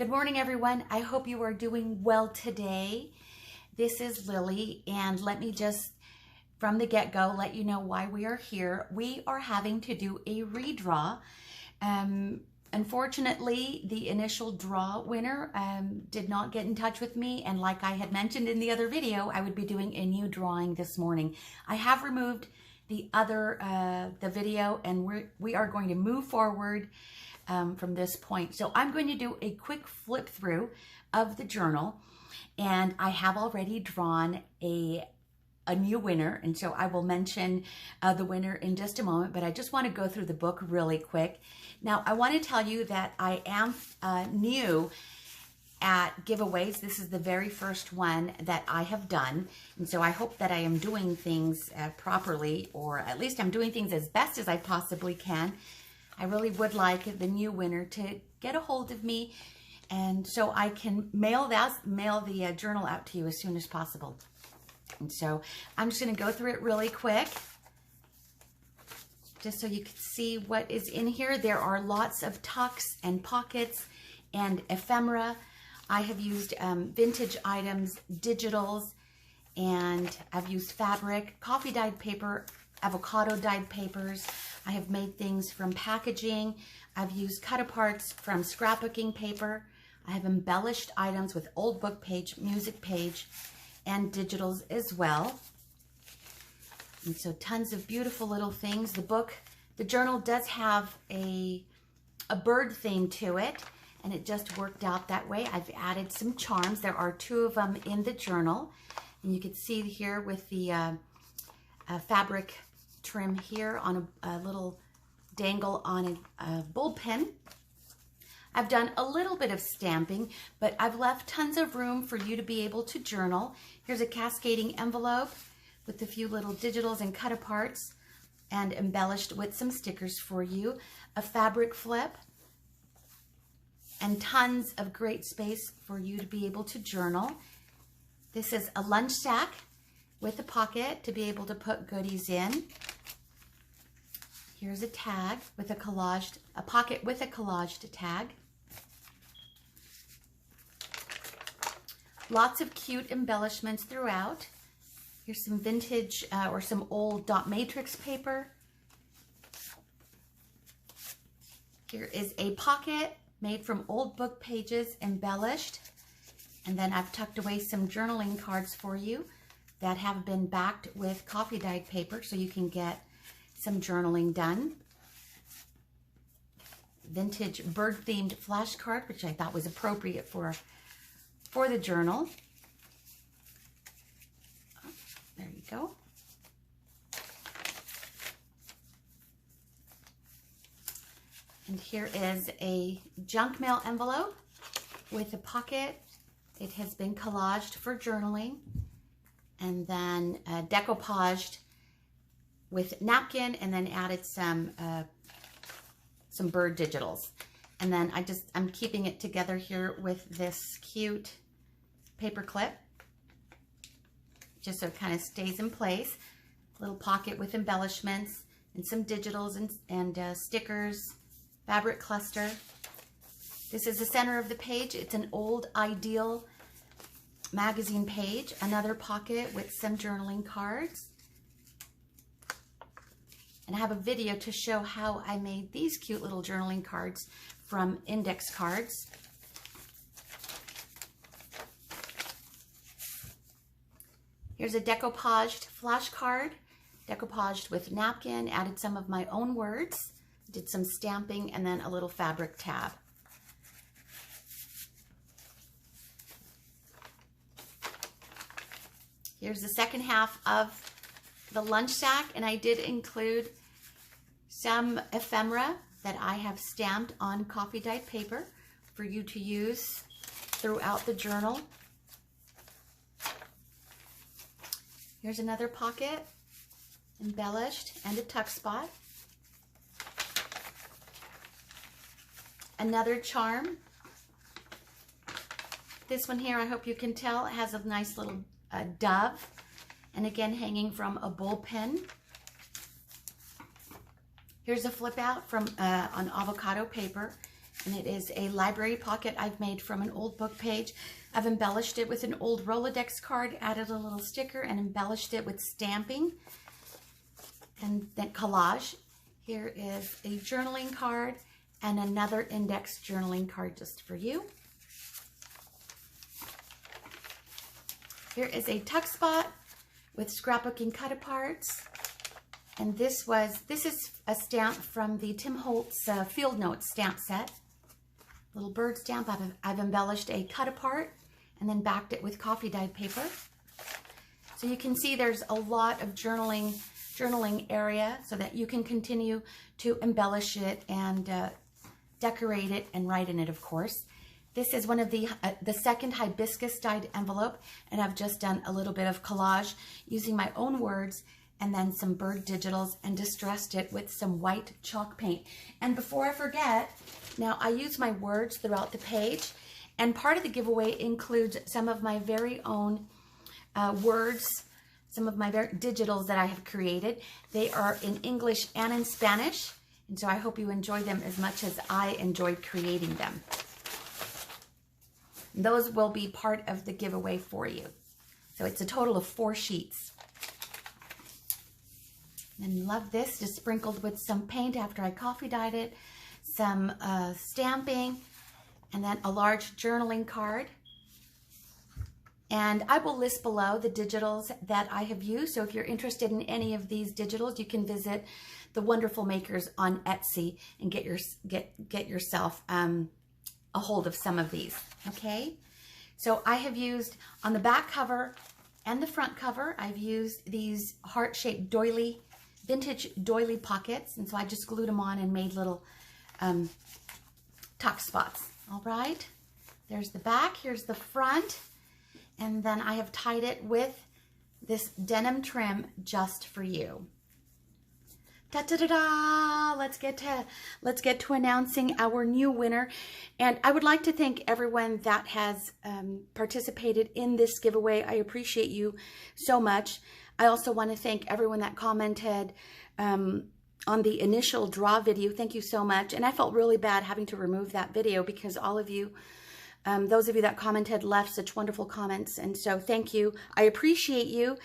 Good morning, everyone. I hope you are doing well today. This is Lily, and let me just, from the get-go, let you know why we are here. We are having to do a redraw. Unfortunately, the initial draw winner did not get in touch with me, and like I had mentioned in the other video, I would be doing a new drawing this morning. I have removed the video, and we are going to move forward from this point. So I'm going to do a quick flip through of the journal, and I have already drawn a new winner, and so I will mention the winner in just a moment, but I just want to go through the book really quick. Now, I want to tell you that I am new at giveaways. This is the very first one that I have done, and so I hope that I am doing things properly, or at least I'm doing things as best as I possibly can. I really would like the new winner to get a hold of me, and so I can mail the journal out to you as soon as possible. And so I'm just going to go through it really quick, just so you can see what is in here. There are lots of tucks and pockets and ephemera. I have used vintage items, digitals, and I've used fabric, coffee dyed paper, avocado dyed papers. I have made things from packaging. I've used cut-aparts from scrapbooking paper. I have embellished items with old book page, music page, and digitals as well. And so tons of beautiful little things. The journal does have a bird theme to it, and it just worked out that way. I've added some charms. There are 2 of them in the journal, and you can see here with the fabric trim here on a little dangle on a bullpen. I've done a little bit of stamping, but I've left tons of room for you to be able to journal. Here's a cascading envelope with a few little digitals and cut-aparts, and embellished with some stickers for you. A fabric flip, and tons of great space for you to be able to journal. This is a lunch sack with a pocket to be able to put goodies in. Here's a tag with a pocket with a collaged tag. Lots of cute embellishments throughout. Here's some vintage or some old dot matrix paper. Here is a pocket made from old book pages, embellished. And then I've tucked away some journaling cards for you that have been backed with coffee dyed paper, so you can get some journaling done. Vintage bird-themed flashcard, which I thought was appropriate for the journal. Oh, there you go. And here is a junk mail envelope with a pocket. It has been collaged for journaling, and then decoupaged with napkin, and then added some bird digitals. And then I'm keeping it together here with this cute paper clip, just so it kind of stays in place. Little pocket with embellishments and some digitals and stickers, fabric cluster. This is the center of the page. It's an old Ideal magazine page. Another pocket with some journaling cards. And I have a video to show how I made these cute little journaling cards from index cards. Here's a decoupaged flashcard, decoupaged with napkin, added some of my own words, did some stamping, and then a little fabric tab. Here's the second half of the lunch sack, and I did include some ephemera that I have stamped on coffee dyed paper for you to use throughout the journal. Here's another pocket, embellished, and a tuck spot. Another charm. This one here, I hope you can tell, it has a nice little dove, and again hanging from a bullpen. Here's a flip out from on avocado paper, And it is a library pocket I've made from an old book page. I've embellished it with an old Rolodex card, added a little sticker, and embellished it with stamping and then collage. Here is a journaling card and another index journaling card just for you. Here is a tuck spot with scrapbooking cut aparts. And this is a stamp from the Tim Holtz Field Notes stamp set. Little bird stamp. I've embellished a cut apart and then backed it with coffee dyed paper. So you can see there's a lot of journaling area so that you can continue to embellish it and decorate it and write in it, of course. This is one of the second hibiscus dyed envelope, and I've just done a little bit of collage using my own words and then some bird digitals and distressed it with some white chalk paint. And before I forget, now I use my words throughout the page, and part of the giveaway includes some of my very own words, some of my digitals that I have created. They are in English and in Spanish, and so I hope you enjoy them as much as I enjoyed creating them. Those will be part of the giveaway for you. So it's a total of 4 sheets. And love this, just sprinkled with some paint after I coffee dyed it, some stamping, and then a large journaling card. And I will list below the digitals that I have used. So if you're interested in any of these digitals, you can visit the Wonderful Makers on Etsy and get yourself a hold of some of these. Okay, so I have used on the back cover and the front cover, I've used these heart-shaped doily, vintage doily pockets, and so I just glued them on and made little tuck spots. All right, there's the back, here's the front, and then I have tied it with this denim trim just for you. Da-da-da-da! Let's get to announcing our new winner. And I would like to thank everyone that has participated in this giveaway. I appreciate you so much. I also want to thank everyone that commented on the initial draw video. Thank you so much. And I felt really bad having to remove that video because all of you, those of you that commented, left such wonderful comments. And so thank you. I appreciate you.